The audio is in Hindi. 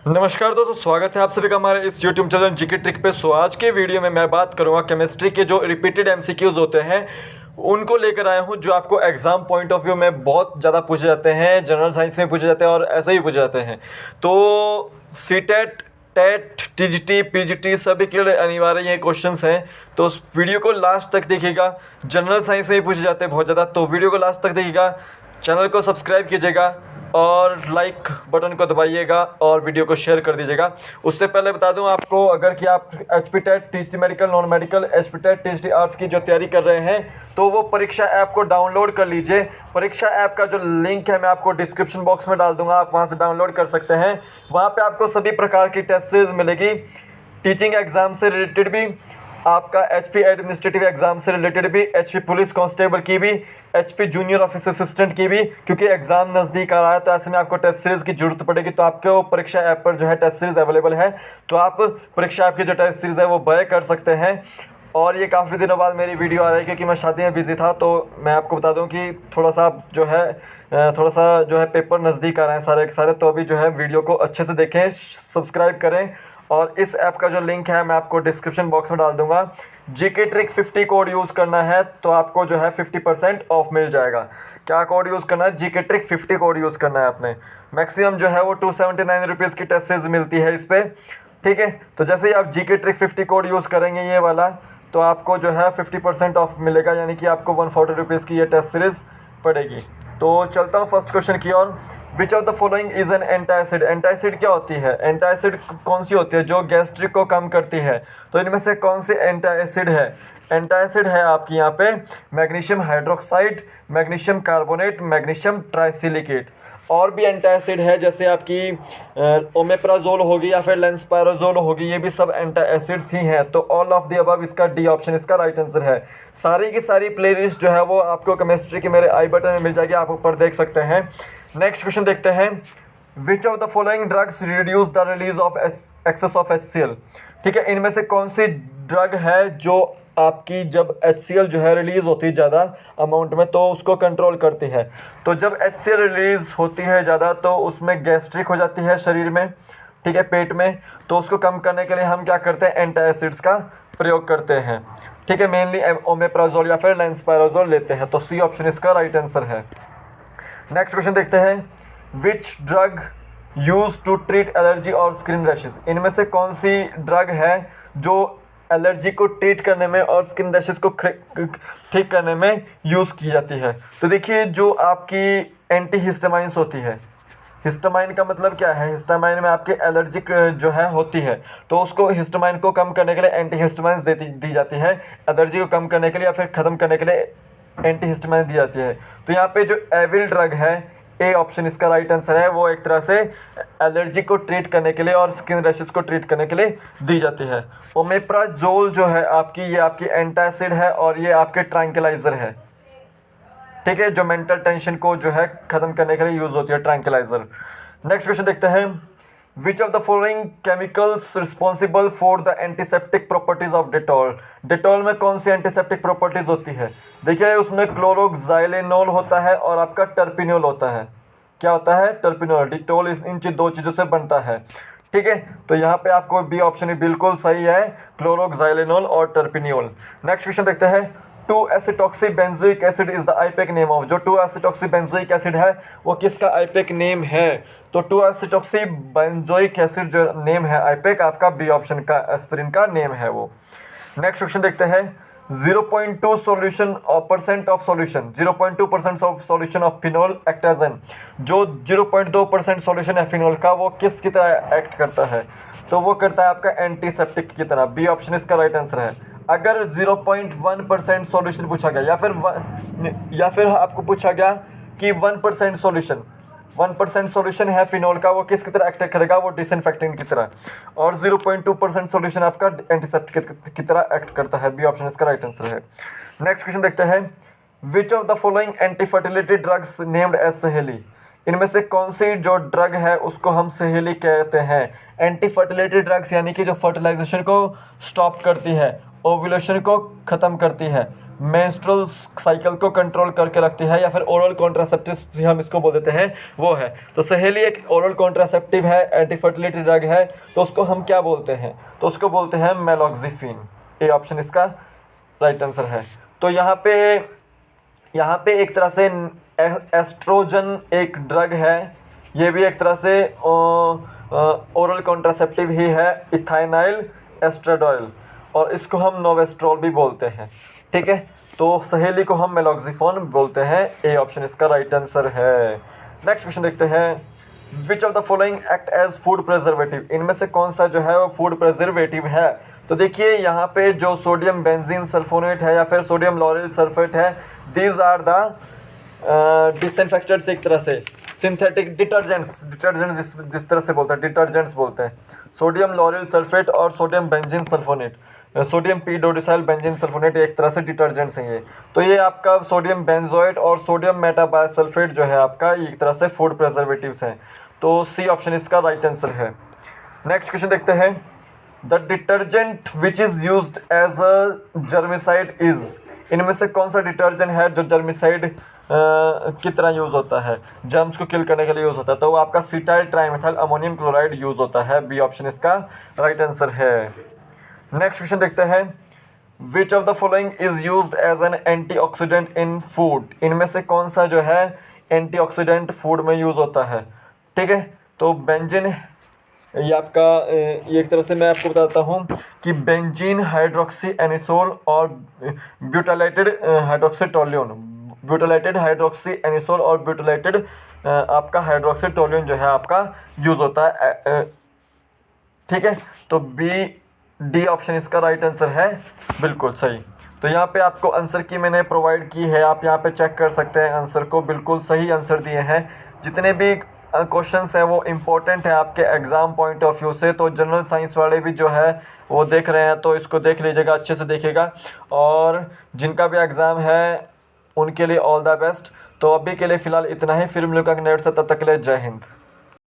नमस्कार दोस्तों, स्वागत है आप सभी का हमारे इस YouTube चैनल जीके ट्रिक पे। आज के वीडियो में मैं बात करूंगा केमिस्ट्री के जो रिपीटेड एमसीक्यूज होते हैं उनको लेकर आया हूं, जो आपको एग्जाम पॉइंट ऑफ व्यू में बहुत ज़्यादा पूछे जाते हैं, जनरल साइंस में पूछे जाते हैं और ऐसे ही पूछे जाते हैं। तो सीटेट, टेट, टीजीटी, पीजीटी सभी के लिए अनिवार्य ये क्वेश्चंस हैं। तो उस वीडियो को लास्ट तक देखिएगा। जनरल साइंस में ही पूछे जाते हैं बहुत ज़्यादा, तो वीडियो को लास्ट तक देखिएगा। चैनल को सब्सक्राइब कीजिएगा और लाइक बटन को दबाइएगा और वीडियो को शेयर कर दीजिएगा। उससे पहले बता दूं आपको, अगर कि आप HP TET, TGT medical, non medical, HP TET, TGT arts की जो तैयारी कर रहे हैं तो वो परीक्षा ऐप को डाउनलोड कर लीजिए। परीक्षा ऐप का जो लिंक है मैं आपको डिस्क्रिप्शन बॉक्स में डाल दूंगा, आप वहाँ से डाउनलोड कर सकते हैं। वहाँ पर आपको सभी प्रकार की टेस्ट सीरीज मिलेगी, टीचिंग एग्जाम से रिलेटेड भी, आपका एचपी एडमिनिस्ट्रेटिव एग्जाम से रिलेटेड भी, एचपी पुलिस कांस्टेबल की भी, एचपी जूनियर ऑफिस असिस्टेंट की भी, क्योंकि एग्जाम नज़दीक आ रहा है तो ऐसे में आपको टेस्ट सीरीज़ की जरूरत पड़ेगी। तो आपको परीक्षा ऐप पर जो है टेस्ट सीरीज़ अवेलेबल है, तो आप परीक्षा ऐप की जो टेस्ट सीरीज़ है वो बाय कर सकते हैं। और ये काफ़ी दिनों बाद मेरी वीडियो आ रही है क्योंकि मैं शादी में बिज़ी था। तो मैं आपको बता दूं कि थोड़ा सा जो है पेपर नज़दीक आ रहे हैं सारे के सारे। तो अभी जो है वीडियो को अच्छे से देखें, सब्सक्राइब करें और इस ऐप का जो लिंक है मैं आपको डिस्क्रिप्शन बॉक्स में डाल दूंगा। जीके ट्रिक 50 कोड यूज़ करना है तो आपको जो है 50% ऑफ मिल जाएगा। क्या कोड यूज़ करना है? जीके ट्रिक 50 कोड यूज़ करना है आपने। मैक्सिमम जो है वो 279 रुपीज़ की टेस्ट सीरीज मिलती है इस पर, ठीक है। तो जैसे ही आप जीके ट्रिक 50 कोड यूज़ करेंगे ये वाला, तो आपको जो है 50% ऑफ मिलेगा, यानी कि आपको 140 रुपीज़ की ये टेस्ट सीरीज़ पड़ेगी। तो चलता हूँ फर्स्ट क्वेश्चन की ओर। Which of the following is an antacid? Antacid क्या होती है? एंटासिड कौन सी होती है? जो गैस्ट्रिक को कम करती है। तो इनमें से कौन सी एंटासिड है? एंटासिड है आपकी यहाँ पे magnesium hydroxide, magnesium carbonate, magnesium trisilicate. और भी एंटासिड है जैसे आपकी ओमेप्राजोल होगी या फिर लेंसपैराजोल होगी, ये भी सब एंटासिड्स ही हैं। तो ऑल ऑफ द अबव इसका डी ऑप्शन इसका राइट आंसर है। सारी की सारी प्लेलिस्ट जो है वो आपको केमिस्ट्री के मेरे आई बटन में मिल जाएगी, आप ऊपर देख सकते हैं। नेक्स्ट क्वेश्चन देखते हैं। Which of the following drugs reduce the release of excess of HCl? ठीक है, इनमें से कौन सी ड्रग है जो आपकी जब HCl जो है रिलीज़ होती है ज़्यादा अमाउंट में तो उसको कंट्रोल करती है? तो जब HCl रिलीज़ होती है ज़्यादा तो उसमें गैस्ट्रिक हो जाती है शरीर में, ठीक है, पेट में। तो उसको कम करने के लिए हम क्या करते हैं? एंटासिड्स का प्रयोग करते हैं, ठीक है। मेनली ओमेप्राजोल या फिर लेंसपैराजोल लेते हैं। तो सी ऑप्शन इसका राइट आंसर है। नेक्स्ट क्वेश्चन देखते हैं। Which drug use to treat allergy और स्किन रैशेस? इनमें से कौन सी ड्रग है जो एलर्जी को ट्रीट करने में और स्किन रैशेस को ठीक करने में यूज़ की जाती है? तो देखिए, जो आपकी एंटी हिस्टामाइंस होती है, हिस्टामाइन का मतलब क्या है? हिस्टामाइन में आपकी एलर्जिक जो है होती है, तो उसको हिस्टामाइन को कम करने के लिए एंटी हिस्टामाइंस दी जाती है। एलर्जी को कम करने के लिए या फिर ख़त्म करने के लिए एंटी हिस्टामाइन दी जाती है। तो यहाँ पे जो एविल ड्रग है, ए ऑप्शन इसका राइट आंसर है, वो एक तरह से एलर्जी को ट्रीट करने के लिए और स्किन रैशेस को ट्रीट करने के लिए दी जाती है। ओमेप्राजोल जो है आपकी, ये आपकी एंटासिड है और ये आपके ट्रैंक्विलाइजर है, ठीक है, जो मेंटल टेंशन को जो है ख़त्म करने के लिए यूज़ होती है, ट्रैंक्विलाइजर। नेक्स्ट क्वेश्चन देखते हैं। Which of the following chemicals responsible for the antiseptic properties of Dettol? Dettol में कौन सी एंटीसेप्टिक प्रॉपर्टीज होती है? देखिए, उसमें क्लोरोक्साइलेनोल होता है और आपका टर्पिनोल होता है। क्या होता है? टर्पिनोल। डिटॉल इन दो चीज़ों से बनता है, ठीक है। तो यहाँ पे आपको बी ऑप्शन बिल्कुल सही है, क्लोरोक्साइलेनोल और टर्पिनोल। नेक्स्ट क्वेश्चन देखते हैं। 2-एसिटॉक्सी benzoic acid is the IUPAC name of? जो 2-एसिटॉक्सी बेंजोइक एसिड है वो किसका आईपैक नेम है? तो 2-एसिटॉक्सी बेंजोइक एसिड जो नेम है आईपैक, आपका बी ऑप्शन का एस्पिरिन का नेम है वो। नेक्स्ट क्वेश्चन देखते हैं। 0.2 solution percent of solution, 0.2% of solution of phenol एक्टाजन। जो 0.2% सॉल्यूशन है फिनोल का, वो किस की तरह एक्ट करता है? तो वो करता है आपका एंटीसेप्टिक की तरह। बी ऑप्शन इसका राइट आंसर है। अगर 0.1% सॉल्यूशन पूछा गया या फिर आपको पूछा गया कि 1% सॉल्यूशन, 1% सॉल्यूशन है फिनोल का, वो किस की तरह एक्ट करेगा? वो डिसइंफेक्टेंट की तरह। और 0.2% सॉल्यूशन आपका एंटीसेप्टिक की तरह एक्ट करता है। बी ऑप्शन इसका राइट आंसर है। नेक्स्ट क्वेश्चन देखते हैं। Which of the following anti fertility drugs named as Saheli? इनमें से कौन सी जो ड्रग है उसको हम सहेली कहते हैं? एंटी फर्टिलिटी ड्रग्स यानी कि जो फर्टिलाइजेशन को स्टॉप करती है, ओव्यूलेशन को ख़त्म करती है, मेंस्ट्रुअल साइकिल को कंट्रोल करके रखती है, या फिर ओरल कॉन्ट्रासेप्टिव हम इसको बोल देते हैं, वो है। तो सहेली एक ओरल कॉन्ट्रासेप्टिव है, एंटी फर्टिलिटी ड्रग है, तो उसको हम क्या बोलते हैं? तो उसको बोलते हैं मेलॉक्सिफिन। ए ऑप्शन इसका राइट आंसर है। तो यहाँ पे एक तरह से एस्ट्रोजन एक ड्रग है, ये भी एक तरह से ओरल कॉन्ट्रासेप्टिव ही है, इथाइनाइल एस्ट्राडोइल, और इसको हम नोवेस्ट्रोल भी बोलते हैं। ठीक है, तो सहेली को हम मेलॉक्सिफोन बोलते हैं। ए ऑप्शन इसका राइट आंसर है। नेक्स्ट क्वेश्चन देखते हैं, which of the following act as food preservative? इनमें से कौन सा जो है वो फूड प्रिजर्वेटिव है? तो देखिए यहाँ पे जो सोडियम बेंजीन सल्फोनेट है या फिर सोडियम लॉरेल सल्फेट है, दीज आर द डिसइंफेक्टेंट्स, एक तरह से सिंथेटिक डिटर्जेंट्स जिस तरह से बोलते हैं, डिटर्जेंट्स बोलते हैं। सोडियम लॉरेल सल्फेट और sodium benzene sulphonate, sodium p dodecyl benzene sulphonate एक तरह से डिटर्जेंट्स हैं ये। तो ये आपका सोडियम बेंजोएट और सोडियम मेटाबाइसल्फेट जो है आपका, ये एक तरह से फूड प्रिजर्वेटिव्स हैं। तो सी ऑप्शन इसका राइट आंसर है। नेक्स्ट क्वेश्चन देखते हैं, the detergent which is used as a germicide is? इनमें से कौन सा डिटर्जेंट है जो जर्मिसाइड की तरह यूज़ होता है, जर्म्स को किल करने के लिए यूज़ होता है? तो वो आपका cetyl trimethyl ammonium chloride use होता है। बी ऑप्शन इसका राइट आंसर है। नेक्स्ट क्वेश्चन देखते हैं, which of the following is used as an antioxidant in food? इनमें से कौन सा जो है एंटीऑक्सीडेंट फूड में यूज़ होता है? ठीक है, तो बेंजीन, ये आपका ये एक तरह से मैं आपको बताता हूँ कि बेंजीन हाइड्रोक्सी एनिसोल और ब्यूटालाइटेड हाइड्रोक्सीटोल्यून, ब्यूटालाइटेड हाइड्रोक्सी एनिसोल और ब्यूटालाइटेड आपका हाइड्रोक्सीटोल्यून जो है आपका यूज़ होता है। ठीक है, तो बी डी ऑप्शन इसका राइट आंसर है, बिल्कुल सही। तो यहाँ पे आपको आंसर की मैंने प्रोवाइड की है, आप यहाँ पे चेक कर सकते हैं आंसर को, बिल्कुल सही आंसर दिए हैं। जितने भी क्वेश्चंस हैं वो इम्पोर्टेंट है आपके एग्ज़ाम पॉइंट ऑफ व्यू से। तो जनरल साइंस वाले भी जो है वो देख रहे हैं तो इसको देख लीजिएगा, अच्छे से देखिएगा, और जिनका भी एग्ज़ाम है उनके लिए ऑल द बेस्ट। तो अभी के लिए फ़िलहाल इतना ही, फिर मिलूँगा नेक्स्ट से, तब तक के लिए जय हिंद।